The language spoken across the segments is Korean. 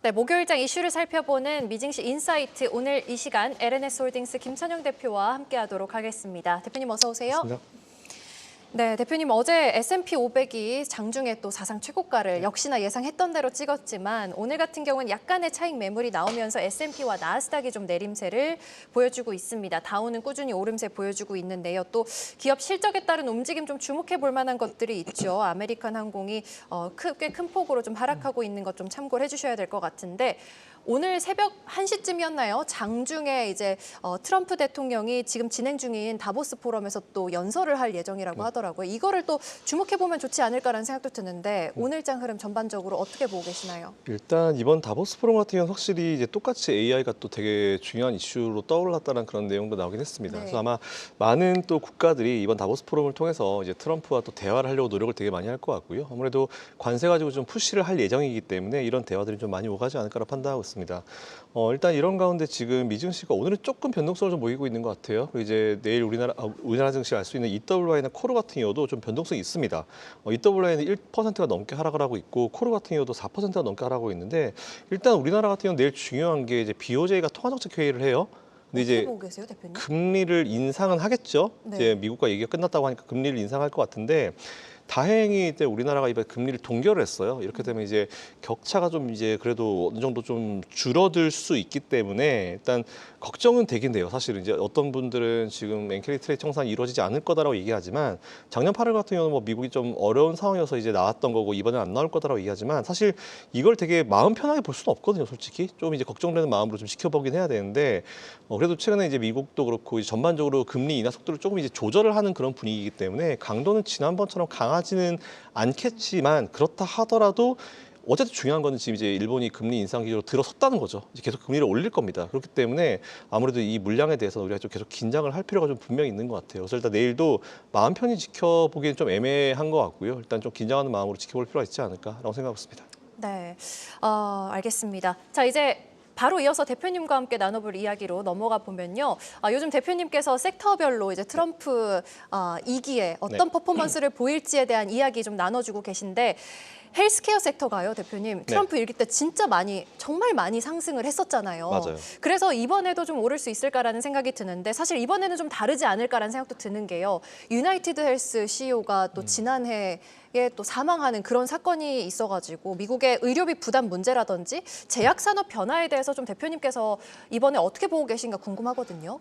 네, 목요일장 이슈를 살펴보는 미증시 인사이트 오늘 이 시간 LNS홀딩스 김찬영 대표와 함께하도록 하겠습니다. 대표님 어서 오세요. 반갑습니다. 네, 대표님 어제 S&P 500이 장중에 또 사상 최고가를 역시나 예상했던 대로 찍었지만 오늘 같은 경우는 약간의 차익 매물이 나오면서 S&P와 나스닥이 좀 내림세를 보여주고 있습니다. 다우는 꾸준히 오름세 보여주고 있는데요. 또 기업 실적에 따른 움직임 좀 주목해 볼 만한 것들이 있죠. 아메리칸 항공이 꽤 큰 폭으로 좀 하락하고 있는 것 좀 참고를 해주셔야 될 것 같은데 오늘 새벽 1시쯤이었나요? 장중에 이제 트럼프 대통령이 지금 진행 중인 다보스 포럼에서 또 연설을 할 예정이라고 하더라고요. 이거를 또 주목해보면 좋지 않을까라는 생각도 드는데 오늘장 흐름 전반적으로 어떻게 보고 계시나요? 일단 이번 다보스 포럼 같은 경우는 확실히 이제 똑같이 AI가 또 되게 중요한 이슈로 떠올랐다는 그런 내용도 나오긴 했습니다. 네. 그래서 아마 많은 또 국가들이 이번 다보스 포럼을 통해서 이제 트럼프와 또 대화를 하려고 노력을 되게 많이 할 것 같고요. 아무래도 관세 가지고 좀 푸시를 할 예정이기 때문에 이런 대화들이 좀 많이 오가지 않을까라 판단하고 있습니다. 일단 이런 가운데 지금 미증시가 오늘은 조금 변동성을 좀 보이고 있는 것 같아요. 그리고 이제 내일 우리나라 증시 알 수 있는 EWI나 코르 같은 경우도 좀 변동성이 있습니다. EWI는 1%가 넘게 하락을 하고 있고 코르 같은 경우도 4%가 넘게 하락하고 있는데 일단 우리나라 같은 경우는 내일 중요한 게 이제 BOJ가 통화정책 회의를 해요. 근데 어떻게 이제 보고 계세요, 대표님? 금리를 인상은 하겠죠. 네. 이제 미국과 얘기가 끝났다고 하니까 금리를 인상할 것 같은데 다행히 이제 우리나라가 이번에 금리를 동결을 했어요. 이렇게 되면 이제 격차가 좀 이제 그래도 어느 정도 좀 줄어들 수 있기 때문에 일단 걱정은 되긴 돼요. 사실은 이제 어떤 분들은 지금 엔캐리 트레이드 청산이 이루어지지 않을 거다라고 얘기하지만 작년 8월 같은 경우는 뭐 미국이 좀 어려운 상황이어서 이제 나왔던 거고 이번엔 안 나올 거다라고 얘기하지만 사실 이걸 되게 마음 편하게 볼 수는 없거든요. 솔직히 좀 이제 걱정되는 마음으로 좀 지켜보긴 해야 되는데 그래도 최근에 이제 미국도 그렇고 이제 전반적으로 금리 인하 속도를 조금 이제 조절을 하는 그런 분위기이기 때문에 강도는 지난번처럼 강하지는 않겠지만 그렇다 하더라도 어쨌든 중요한 거는 지금 이제 일본이 금리 인상 기조로 들어섰다는 거죠. 이제 계속 금리를 올릴 겁니다. 그렇기 때문에 아무래도 이 물량에 대해서 우리가 좀 계속 긴장을 할 필요가 좀 분명히 있는 것 같아요. 그래서 일단 내일도 마음 편히 지켜보기엔 좀 애매한 것 같고요. 일단 좀 긴장하는 마음으로 지켜볼 필요가 있지 않을까라고 생각하고 있습니다. 네, 알겠습니다. 자, 이제 바로 이어서 대표님과 함께 나눠볼 이야기로 넘어가 보면요. 요즘 대표님께서 섹터별로 이제 트럼프 2기에 어떤 퍼포먼스를 보일지에 대한 이야기 좀 나눠주고 계신데 헬스케어 섹터가요, 대표님. 트럼프 1기 때 진짜 정말 많이 상승을 했었잖아요. 맞아요. 그래서 이번에도 좀 오를 수 있을까라는 생각이 드는데 사실 이번에는 좀 다르지 않을까라는 생각도 드는 게요. 유나이티드 헬스 CEO가 또 지난해에 또 사망하는 그런 사건이 있어가지고 미국의 의료비 부담 문제라든지 제약 산업 변화에 대해서 좀 대표님께서 이번에 어떻게 보고 계신가 궁금하거든요.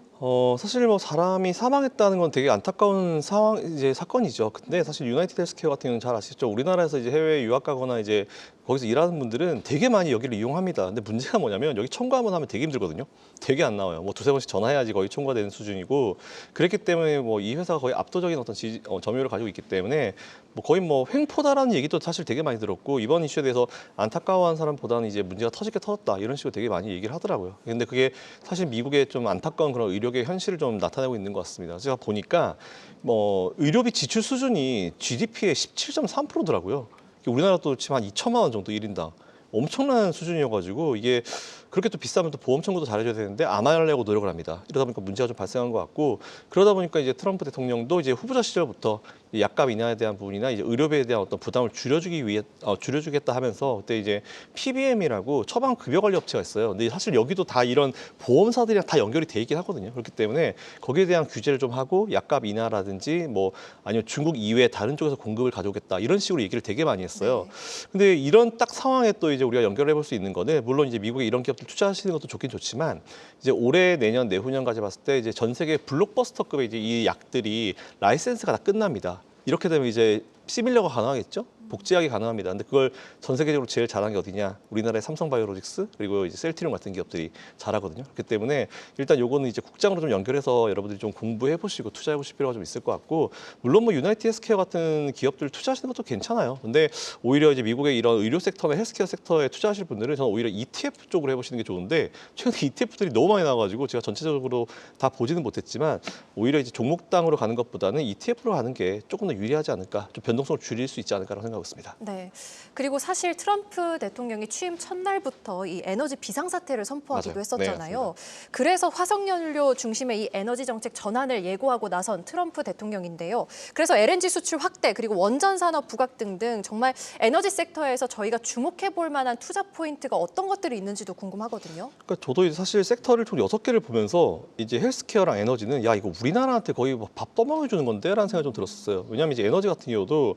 사실 뭐 사람이 사망했다는 건 되게 안타까운 사건이죠. 근데 사실 유나이티드 헬스케어 같은 경우는 잘 아시죠? 우리나라에서 이제 해외에 유학 가거나 이제 거기서 일하는 분들은 되게 많이 여기를 이용합니다. 근데 문제가 뭐냐면 여기 청구 한번 하면 되게 힘들거든요. 되게 안 나와요. 뭐 두세 번씩 전화해야지 거의 청구가 되는 수준이고 그렇기 때문에 뭐 이 회사가 거의 압도적인 어떤 점유율을 가지고 있기 때문에 뭐 거의 뭐 횡포다라는 얘기도 사실 되게 많이 들었고 이번 이슈에 대해서 안타까워한 사람보다는 이제 문제가 터질 게 터졌다 이런 식으로 되게 많이 얘기를 하더라고요. 근데 그게 사실 미국의 좀 안타까운 그런 의료계 현실을 좀 나타내고 있는 것 같습니다. 제가 보니까 뭐 의료비 지출 수준이 GDP의 17.3%더라고요. 우리나라도 지금 한 2천만 원 정도 1인당. 엄청난 수준이어가지고 이게 그렇게 또 비싸면 또 보험 청구도 잘해줘야 되는데 안 하려고 노력을 합니다. 이러다 보니까 문제가 좀 발생한 것 같고 그러다 보니까 이제 트럼프 대통령도 이제 후보자 시절부터 약값 인하에 대한 부분이나 이제 의료비에 대한 어떤 부담을 줄여주겠다 하면서 그때 이제 PBM이라고 처방 급여 관리 업체가 있어요. 근데 사실 여기도 다 이런 보험사들이랑 다 연결이 돼 있긴 하거든요. 그렇기 때문에 거기에 대한 규제를 좀 하고 약값 인하라든지 뭐 아니면 중국 이외에 다른 쪽에서 공급을 가져오겠다 이런 식으로 얘기를 되게 많이 했어요. 근데 이런 딱 상황에 또 이제 우리가 연결해 볼 수 있는 거는 물론 이제 미국에 이런 기업들 투자하시는 것도 좋긴 좋지만 이제 올해 내년 내후년까지 봤을 때 이제 전 세계 블록버스터급의 이제 이 약들이 라이센스가 다 끝납니다. 이렇게 되면 이제 시밀러가 가능하겠죠? 복제약이 가능합니다. 근데 그걸 전 세계적으로 제일 잘하는 게 어디냐? 우리나라의 삼성바이오로직스 그리고 이제 셀트리온 같은 기업들이 잘하거든요. 그렇기 때문에 일단 요거는 이제 국장으로 좀 연결해서 여러분들이 좀 공부해 보시고 투자해 보실 필요가 좀 있을 것 같고 물론 뭐 유나이티드 헬스케어 같은 기업들 투자하시는 것도 괜찮아요. 근데 오히려 이제 미국의 이런 의료 섹터나 헬스케어 섹터에 투자하실 분들은 저는 오히려 ETF 쪽으로 해보시는 게 좋은데 최근에 ETF들이 너무 많이 나와가지고 제가 전체적으로 다 보지는 못했지만 오히려 이제 종목당으로 가는 것보다는 ETF로 가는 게 조금 더 유리하지 않을까, 좀 변동성을 줄일 수 있지 않을까라고 생각합니다. 생각하고 있습니다. 네. 그리고 사실 트럼프 대통령이 취임 첫날부터 이 에너지 비상사태를 선포하기도 맞아요. 했었잖아요. 네, 그래서 화석연료 중심의 이 에너지 정책 전환을 예고하고 나선 트럼프 대통령인데요. 그래서 LNG 수출 확대 그리고 원전 산업 부각 등등 정말 에너지 섹터에서 저희가 주목해 볼 만한 투자 포인트가 어떤 것들이 있는지도 궁금하거든요. 그러니까 저도 이제 사실 섹터를 총 6개를 보면서 이제 헬스케어랑 에너지는 야 이거 우리나라한테 거의 뭐밥 떠먹여주는 건데라는 생각이 좀 들었었어요. 왜냐하면 이제 에너지 같은 경우도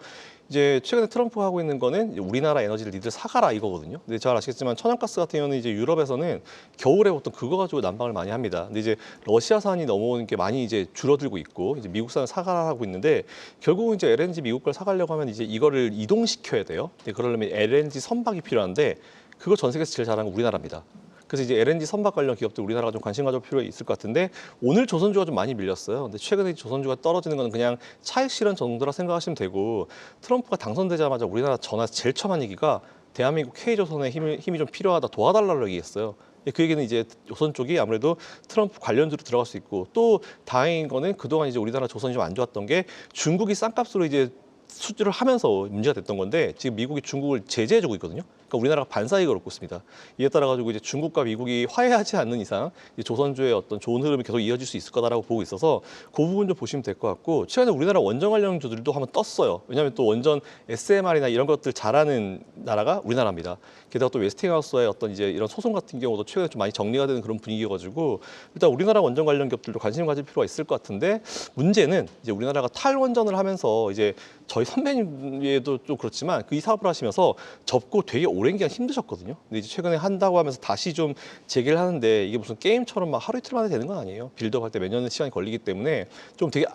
이제 최근에 트럼프가 하고 있는 거는 이제 우리나라 에너지를 니들 사가라 이거거든요. 근데 잘 아시겠지만 천연가스 같은 경우는 이제 유럽에서는 겨울에 보통 그거 가지고 난방을 많이 합니다. 근데 이제 러시아산이 넘어오는 게 많이 이제 줄어들고 있고 이제 미국산을 사가라 하고 있는데 결국은 이제 LNG 미국 걸 사가려고 하면 이제 이거를 이동시켜야 돼요. 근데 그러려면 LNG 선박이 필요한데 그걸 전 세계에서 제일 잘하는 건 우리나라입니다. 그래서 이제 LNG 선박 관련 기업들 우리나라가 좀 관심 가질 필요가 있을 것 같은데 오늘 조선주가 좀 많이 밀렸어요. 근데 최근에 조선주가 떨어지는 건 그냥 차익 실현 정도라 생각하시면 되고 트럼프가 당선되자마자 우리나라 전화에서 제일 처음 한 얘기가 대한민국 K조선의 힘이 좀 필요하다 도와달라고 얘기했어요. 그 얘기는 이제 조선 쪽이 아무래도 트럼프 관련주로 들어갈 수 있고 또 다행인 거는 그동안 이제 우리나라 조선이 좀 안 좋았던 게 중국이 싼값으로 이제 수주를 하면서 문제가 됐던 건데 지금 미국이 중국을 제재해주고 있거든요. 그러니까 우리나라가 반사이익을 얻고 있습니다. 이에 따라 가지고 이제 중국과 미국이 화해하지 않는 이상 이제 조선주의 어떤 좋은 흐름이 계속 이어질 수 있을 거다라고 보고 있어서 그 부분 좀 보시면 될 것 같고 최근에 우리나라 원전 관련주들도 한번 떴어요. 왜냐하면 또 원전 SMR이나 이런 것들 잘하는 나라가 우리나라입니다. 게다가 또 웨스팅하우스와의 어떤 이제 이런 소송 같은 경우도 최근에 좀 많이 정리가 되는 그런 분위기여가지고 일단 우리나라 원전 관련 기업들도 관심 가질 필요가 있을 것 같은데 문제는 이제 우리나라가 탈원전을 하면서 이제 저희 선배님도 좀 그렇지만 그 이 사업을 하시면서 접고 되게 오랜 기간 힘드셨거든요. 근데 이제 최근에 한다고 하면서 다시 좀 재개를 하는데 이게 무슨 게임처럼 막 하루 이틀 만에 되는 건 아니에요. 빌드업 할 때 몇 년의 시간이 걸리기 때문에 좀 되게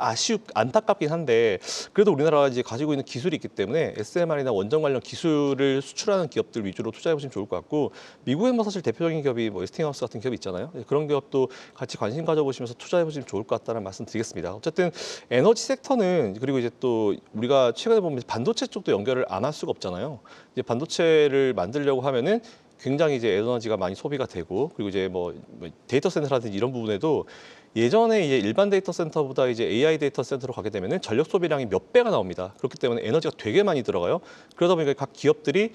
안타깝긴 한데 그래도 우리나라가 이제 가지고 있는 기술이 있기 때문에 SMR이나 원전 관련 기술을 수출하는 기업들 위주로 투자해 보시면 좋을 것 같고 미국엔 뭐 사실 대표적인 기업이 뭐 웨스팅하우스 같은 기업이 있잖아요. 그런 기업도 같이 관심 가져보시면서 투자해 보시면 좋을 것 같다는 말씀 드리겠습니다. 어쨌든 에너지 섹터는 그리고 이제 또 우리가 최근에 보면 반도체 쪽도 연결을 안 할 수가 없잖아요. 이제 반도체를 만들려고 하면은 굉장히 이제 에너지가 많이 소비가 되고 그리고 이제 뭐 데이터 센터라든지 이런 부분에도 예전에 이제 일반 데이터 센터보다 이제 AI 데이터 센터로 가게 되면은 전력 소비량이 몇 배가 나옵니다. 그렇기 때문에 에너지가 되게 많이 들어가요. 그러다 보니까 각 기업들이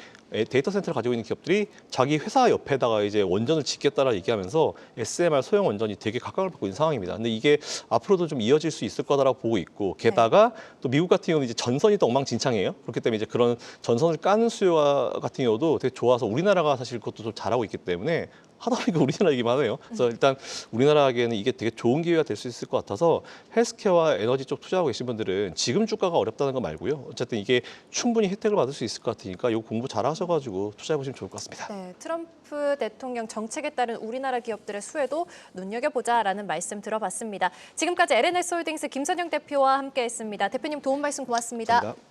데이터 센터를 가지고 있는 기업들이 자기 회사 옆에다가 이제 원전을 짓겠다라 얘기하면서 SMR 소형 원전이 되게 각광을 받고 있는 상황입니다. 근데 이게 앞으로도 좀 이어질 수 있을 거다라고 보고 있고 게다가 또 미국 같은 경우는 이제 전선이 또 엉망진창이에요. 그렇기 때문에 이제 그런 전선을 까는 수요 같은 경우도 되게 좋아서 우리나라가 사실 그것도 좀 잘하고 있기 때문에 하다 보니까 우리나라 얘기만 해요. 그래서 일단 우리나라에게는 이게 되게 좋은 기회가 될 수 있을 것 같아서 헬스케어와 에너지 쪽 투자하고 계신 분들은 지금 주가가 어렵다는 거 말고요. 어쨌든 이게 충분히 혜택을 받을 수 있을 것 같으니까 이거 공부 잘하셔가지고 투자해 보시면 좋을 것 같습니다. 네, 트럼프 대통령 정책에 따른 우리나라 기업들의 수혜도 눈여겨보자라는 말씀 들어봤습니다. 지금까지 LNS홀딩스 김선영 대표와 함께했습니다. 대표님 도움 말씀 고맙습니다. 감사합니다.